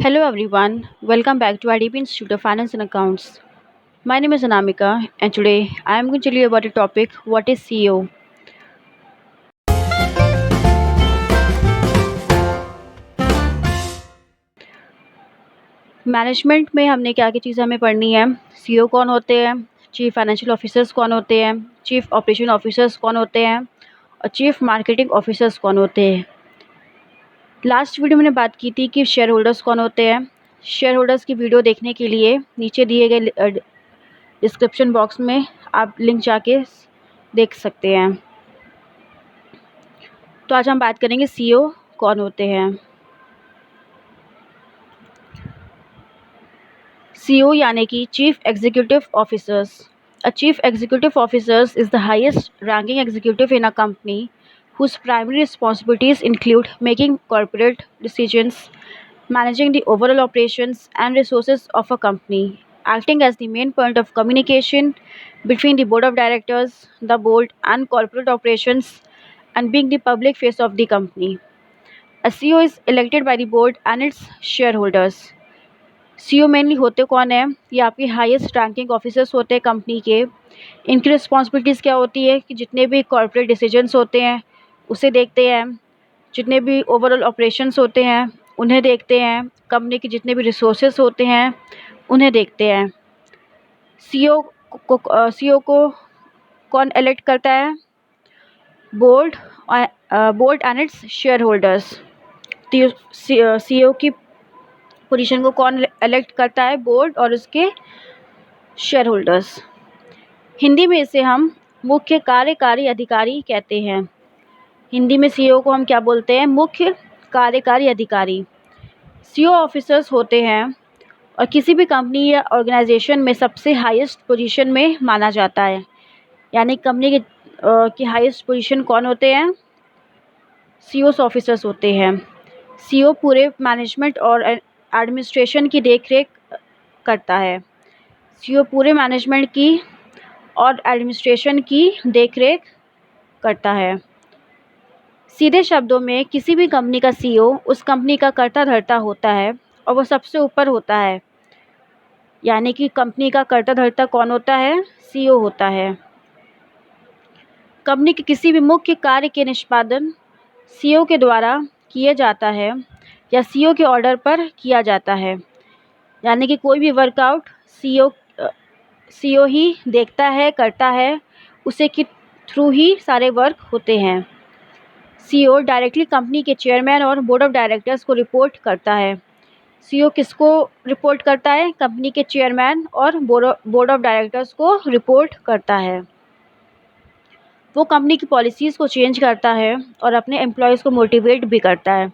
Hello everyone, welcome back to IDP Institute of Finance and Accounts. My name is Anamika and today I am going to tell you about a topic, what is CEO. Management में हमने क्या क्या चीज़ें हमें पढ़नी है। CEO कौन होते हैं, चीफ फाइनेंशियल ऑफिसर्स कौन होते हैं, चीफ ऑपरेशन ऑफिसर्स कौन होते हैं और चीफ मार्केटिंग ऑफिसर्स कौन होते हैं। लास्ट वीडियो मैंने बात की थी कि शेयर होल्डर्स कौन होते हैं। शेयर होल्डर्स की वीडियो देखने के लिए नीचे दिए गए डिस्क्रिप्शन बॉक्स में आप लिंक जाके देख सकते हैं। तो आज हम बात करेंगे सीईओ कौन होते हैं। सीईओ यानी कि chief executive officers. A chief executive officers is the highest ranking executive in a company whose primary responsibilities include making corporate decisions, managing the overall operations and resources of a company, acting as the main point of communication between the board of directors, the board, and corporate operations, and being the public face of the company. A CEO is elected by the board and its shareholders. CEO mainly होते कौन है? ये आपके highest ranking officers होते हैं company के। इनकी responsibilities क्या होती है कि जितने भी कॉर्पोरेट डिसीजंस होते हैं उसे देखते हैं, जितने भी ओवरऑल ऑपरेशंस होते हैं उन्हें देखते हैं, कंपनी के जितने भी रिसोर्सेज होते हैं उन्हें देखते हैं। सीईओ को कौन इलेक्ट करता है? Board board and its share holders. CEO की पोजीशन को कौन इलेक्ट करता है? बोर्ड और उसके शेयर होल्डर्स। हिंदी में इसे हम मुख्य कार्यकारी अधिकारी कहते हैं। हिंदी में सीईओ को हम क्या बोलते हैं? मुख्य कार्यकारी अधिकारी। सीईओ ऑफिसर्स होते हैं और किसी भी कंपनी या ऑर्गेनाइजेशन में सबसे हाईएस्ट पोजीशन में माना जाता है। यानी कंपनी की हाईएस्ट पोजीशन कौन होते हैं? सीईओ ऑफिसर्स होते हैं। सीईओ पूरे मैनेजमेंट और एडमिनिस्ट्रेशन की देखरेख करता है। सीईओ पूरे मैनेजमेंट की और एडमिनिस्ट्रेशन की देखरेख करता है। सीधे शब्दों में किसी भी कंपनी का सीईओ उस कंपनी का कर्ता धर्ता होता है और वो सबसे ऊपर होता है। यानी कि कंपनी का कर्ता धर्ता कौन होता है? सीईओ होता है। कंपनी के किसी भी मुख्य कार्य के निष्पादन सीईओ के द्वारा किया जाता है या सीईओ के ऑर्डर पर किया जाता है। यानी कि कोई भी वर्कआउट सीईओ ही देखता है, करता है, उसे के थ्रू ही सारे वर्क होते हैं। सीईओ डायरेक्टली कंपनी के चेयरमैन और बोर्ड ऑफ डायरेक्टर्स को रिपोर्ट करता है। सीईओ किसको रिपोर्ट करता है? कंपनी के चेयरमैन और बोर्ड ऑफ डायरेक्टर्स को रिपोर्ट करता है। वो कंपनी की पॉलिसीज़ को चेंज करता है और अपने एम्प्लॉयज़ को मोटिवेट भी करता है।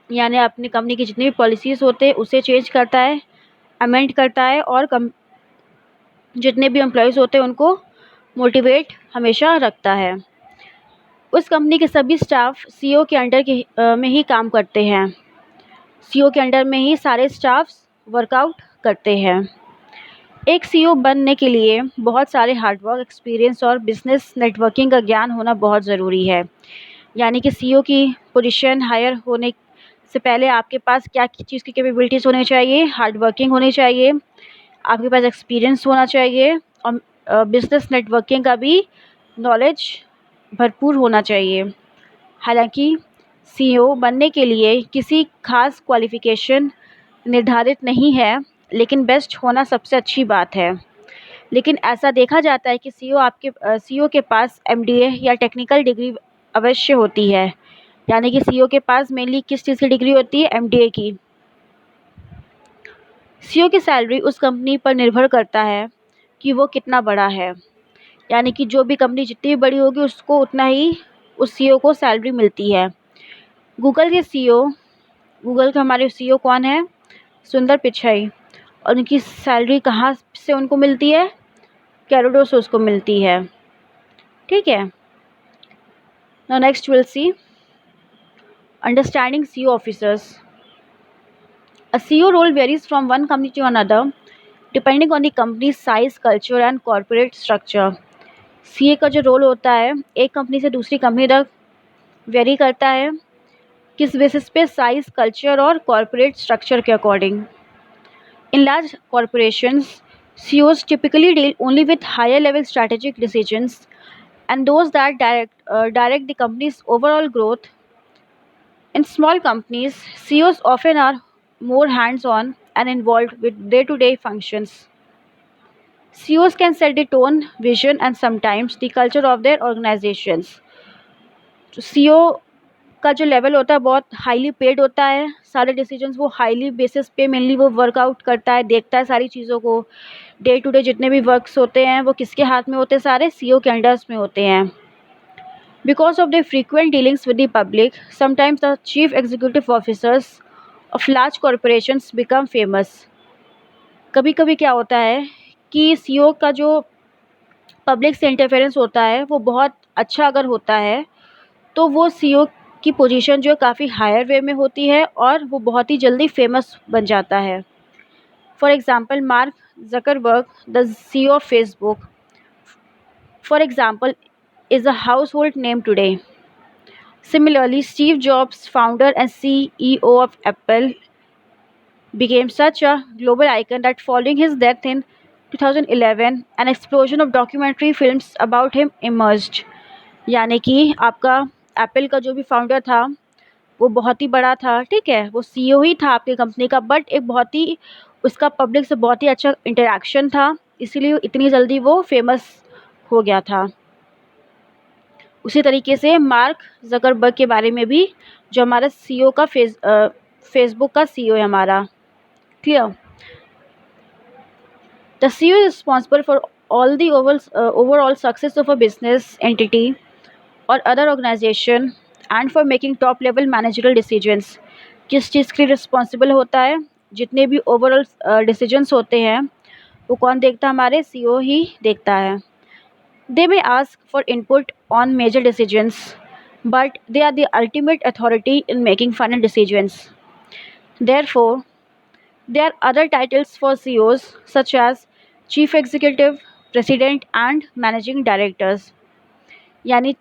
यानी अपनी कंपनी की जितनी भी पॉलिसीज़ होते हैं उसे चेंज करता है, अमेंड करता है और जितने भी एम्प्लॉयज़ होते हैं उनको मोटिवेट हमेशा रखता है। उस कंपनी के सभी स्टाफ सीईओ के अंडर में ही काम करते हैं। सीईओ के अंडर में ही सारे स्टाफ्स वर्कआउट करते हैं। एक सीईओ बनने के लिए बहुत सारे हार्डवर्क, एक्सपीरियंस और बिजनेस नेटवर्किंग का ज्ञान होना बहुत ज़रूरी है। यानी कि सीईओ की पोजीशन हायर होने से पहले आपके पास क्या चीज़ की कैपेबिलिटीज़ होनी चाहिए? हार्डवर्किंग होनी चाहिए, आपके पास एक्सपीरियंस होना चाहिए और बिजनेस नेटवर्किंग का भी नॉलेज भरपूर होना चाहिए। हालांकि सीईओ बनने के लिए किसी खास क्वालिफ़िकेशन निर्धारित नहीं है, लेकिन बेस्ट होना सबसे अच्छी बात है। लेकिन ऐसा देखा जाता है कि सीईओ के पास एमडीए या टेक्निकल डिग्री अवश्य होती है। यानी कि सीईओ के पास मेनली किस चीज़ की डिग्री होती है? एमडीए की। सीईओ की सैलरी उस कंपनी पर निर्भर करता है कि वो कितना बड़ा है। यानी कि जो भी कंपनी जितनी भी बड़ी होगी उसको उतना ही उस सीईओ को सैलरी मिलती है। गूगल के हमारे सीईओ कौन है? सुंदर पिचाई। और उनकी सैलरी कहाँ से उनको मिलती है? कैरोडो से उसको मिलती है। ठीक है। Now next will see understanding CEO officers. A CEO role varies from one company to another depending on the company's size, culture and corporate structure. CA का जो रोल होता है एक कंपनी से दूसरी कंपनी तक वेरी करता है। किस बेसिस पे? साइज, कल्चर और कॉर्पोरेट स्ट्रक्चर के according. In large corporations, CEOs typically deal only with higher level strategic decisions and those that direct the company's overall growth. In small companies, CEOs often are more hands on and involved with day to day functions. CEOs can set the tone, vision, and sometimes the culture of their organizations. तो CEO का जो level होता है बहुत highly paid होता है, सारे decisions वो हाईली बेसिस पे मेनली वो वर्कआउट करता है, देखता है सारी चीज़ों को। डे टू डे जितने भी वर्क्स होते हैं वो किसके हाथ में होते हैं? सारे सीईओ के अंडर्स में होते हैं। Because of the frequent dealings with the public, sometimes the chief executive officers of large corporations become famous. कभी कभी क्या होता है कि सीईओ का जो पब्लिक से इंटरफेरेंस होता है वो बहुत अच्छा अगर होता है तो वो सीईओ की पोजीशन जो है काफ़ी हायर वे में होती है और वो बहुत ही जल्दी फेमस बन जाता है। For example mark Zuckerberg, the CEO of Facebook, for example, is a house hold name today. Similarly Steve jobs, founder and CEO of Apple, became such a global icon that following his death in 2011, an explosion of documentary films about him emerged। यानी कि आपका Apple का जो भी founder था वो बहुत ही बड़ा था, ठीक है, वो सीईओ ही था आपकी कंपनी का, बट एक बहुत ही उसका पब्लिक से बहुत ही अच्छा इंटरेक्शन था, इसीलिए इतनी जल्दी वो फेमस हो गया था। उसी तरीके से मार्क जकरबर्ग के बारे में भी, जो हमारा सीईओ का फेसबुक का सीईओ है हमारा। Clear? The CEO is responsible for all the overall success of a business entity और other organisation and for making top level managerial decisions. किस चीज़ के लिए रिस्पॉन्सिबल होता है? जितने भी ओवरऑल डिसीजंस होते हैं वो कौन देखता है? हमारे सीईओ ही देखता है। They may ask for input on major decisions but they are the ultimate authority in making final decisions. Therefore there are other titles for CEOs such as Chief Executive, President and Managing Directors। यानी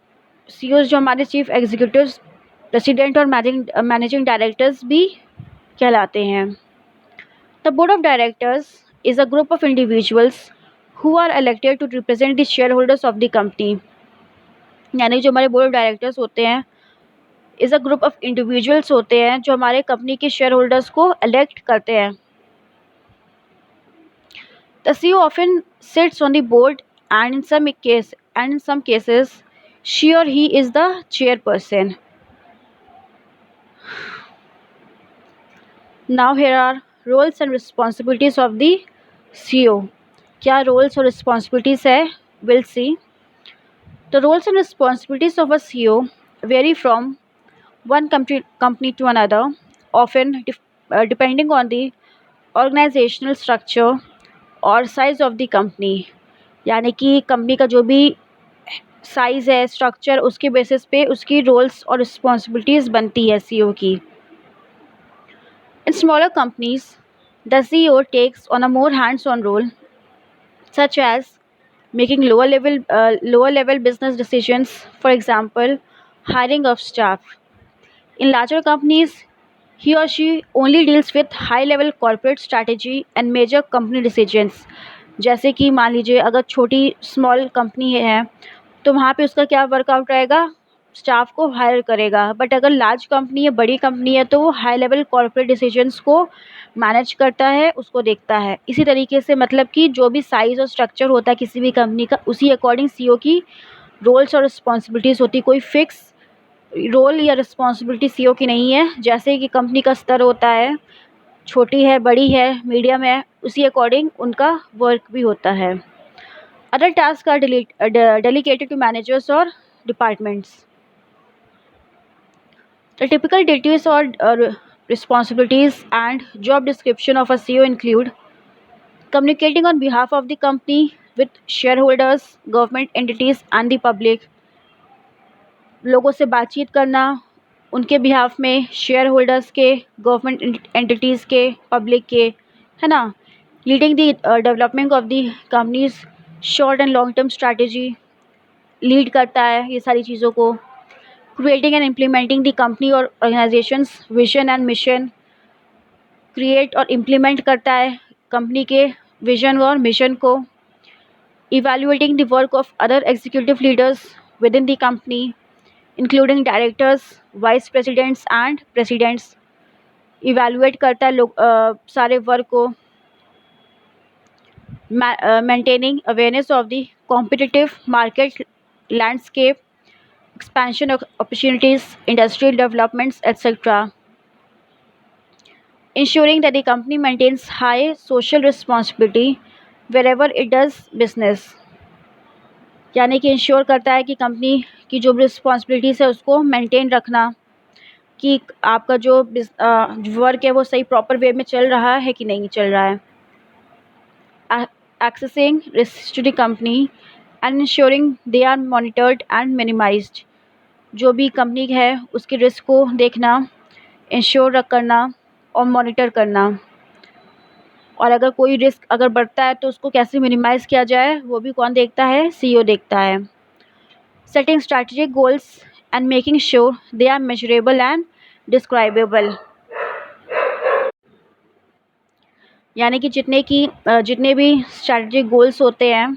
CEOs जो हमारे chief executives, president और managing directors भी कहलाते हैं। The board of directors is a group of individuals who are elected to represent the shareholders of the company. यानी जो हमारे बोर्ड ऑफ डायरेक्टर्स होते हैं is a group of individuals होते हैं जो हमारे कंपनी के शेयर होल्डर्स को इलेक्ट करते हैं। The CEO often sits on the board and in some cases she or he is the chairperson। Now here are roles and responsibilities of the CEO। क्या roles और responsibilities है? We'll see। The roles and responsibilities of a CEO vary from one company to another, often depending on the organizational structure और size of the company। यानी कि company का जो भी size है, स्ट्रक्चर, उसके बेसिस पे उसकी रोल्स और रिस्पॉन्सिबिलिटीज़ बनती है सीईओ की। In smaller companies the CEO takes on a more hands on role such as making lower level business decisions, for example hiring of staff. In larger companies he or she only deals with high level corporate strategy and major company decisions। जैसे कि मान लीजिए अगर छोटी small company है तो वहाँ पे उसका क्या वर्कआउट रहेगा? स्टाफ को हायर करेगा। बट अगर लार्ज कंपनी है, बड़ी कंपनी है, तो वो हाई लेवल कॉर्पोरेट डिसीजंस को मैनेज करता है, उसको देखता है। इसी तरीके से मतलब कि जो भी साइज़ और स्ट्रक्चर होता है किसी भी कंपनी का, उसी अकॉर्डिंग सीईओ की रोल्स और रिस्पॉन्सिबिलिटीज़ होती है। कोई फिक्स रोल या रिस्पॉन्सिबिलिटी सीईओ की नहीं है। जैसे कि कंपनी का स्तर होता है, छोटी है, बड़ी है, मीडियम है, उसी अकॉर्डिंग उनका वर्क भी होता है। Other tasks are delegated to managers or departments। The typical duties or responsibilities and job description of a CEO include communicating on behalf of the company with shareholders, government entities and the public। लोगों से बातचीत करना उनके behalf में, share holders के, government entities के, public के, है ना। Leading the development of the companies short and long term strategy, lead करता है ये सारी चीज़ों को। creating and implementing the company or organization's vision and mission, create और इम्प्लीमेंट करता है कंपनी के विजन और मिशन को, evaluating the work of other executive leaders within the company, including directors, vice presidents and presidents, evaluate करता है लोग सारे वर्क को, maintaining awareness of the competitive market landscape, expansion of opportunities, industrial developments, etc. Ensuring that the company maintains high social responsibility wherever it does business, यानी कि ensure करता है कि कंपनी की जो भी रिस्पॉन्सिबिलिटीज़ है उसको मेंटेन रखना, कि आपका जो वर्क है वो सही प्रॉपर वे में चल रहा है कि नहीं चल रहा है. Accessing risks to the company and ensuring they are monitored and minimized, जो भी कंपनी है उसके रिस्क को देखना, इंश्योर करना और मॉनिटर करना, और अगर कोई रिस्क अगर बढ़ता है तो उसको कैसे मिनिमाइज़ किया जाए वो भी कौन देखता है, सीईओ देखता है. Setting strategic goals and making sure they are measurable and describable, यानी कि जितने भी स्ट्रैटेजिक गोल्स होते हैं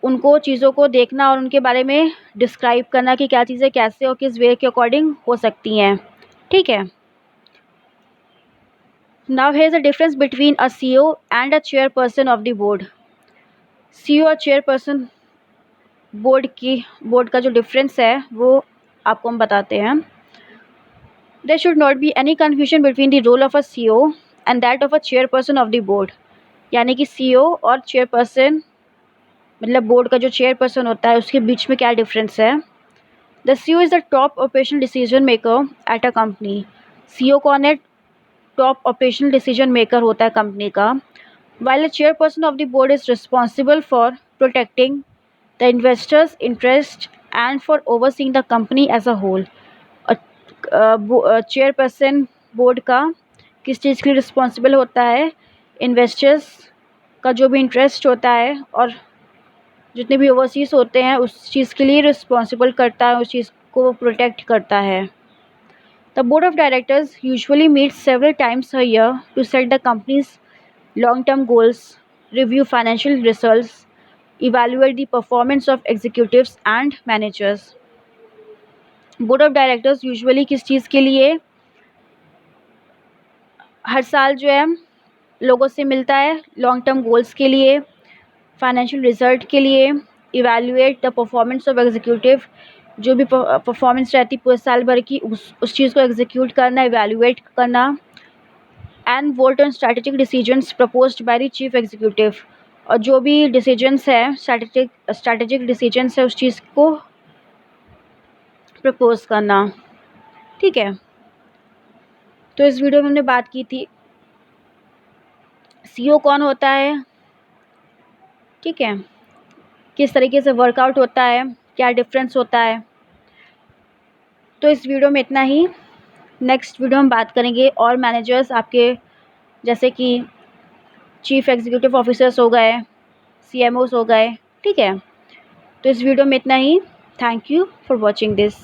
उनको चीज़ों को देखना और उनके बारे में डिस्क्राइब करना कि क्या चीज़ें कैसे और किस वे के अकॉर्डिंग हो सकती हैं. ठीक है. Now here is the difference between a CEO and a chairperson of the board. CEO और chairperson बोर्ड का जो डिफरेंस है वो आपको हम बताते हैं. There should not be any confusion between the role of a CEO and that of a chairperson of the board. यानी कि CEO और chairperson मतलब बोर्ड का जो chairperson होता है उसके बीच में क्या डिफरेंस है. The CEO is the top operational decision maker at a company. CEO कौन है? टॉप ऑपरेशनल डिसीजन मेकर होता है कंपनी का. while a chairperson of the board is responsible for protecting the investors' interest and for overseeing the company as a whole. Chairperson board का किस चीज़ के लिए रिस्पॉन्सिबल होता है? इन्वेस्टर्स का जो भी इंटरेस्ट होता है और जितने भी ओवरसीज होते हैं उस चीज़ के लिए रिस्पॉन्सिबल करता है, उस चीज़ को प्रोटेक्ट करता है. The board of directors usually meets several times a year to set the company's long-term goals, review financial results, evaluate the performance of executives and managers. Board of directors usually किस चीज़ के लिए हर साल जो है लोगों से मिलता है? लॉन्ग टर्म गोल्स के लिए, फाइनेंशियल रिजल्ट के लिए, evaluate the performance of executive, जो भी परफॉर्मेंस रहती पूरे साल भर की उस चीज़ को एग्जीक्यूट करना, इवैल्यूएट करना, and vote on strategic decisions proposed by the chief executive, और जो भी डिसीजंस है स्ट्रैटेजिक डिसीजंस है उस चीज़ को प्रपोज करना. ठीक है. तो इस वीडियो में हमने बात की थी सीईओ कौन होता है, ठीक है, किस तरीके से वर्कआउट होता है, क्या डिफरेंस होता है. तो इस वीडियो में इतना ही. नेक्स्ट वीडियो में बात करेंगे और मैनेजर्स आपके जैसे कि चीफ एग्जीक्यूटिव ऑफिसर्स हो गए, CMOs हो गए. ठीक है. तो इस वीडियो में इतना ही. Thank you for watching this.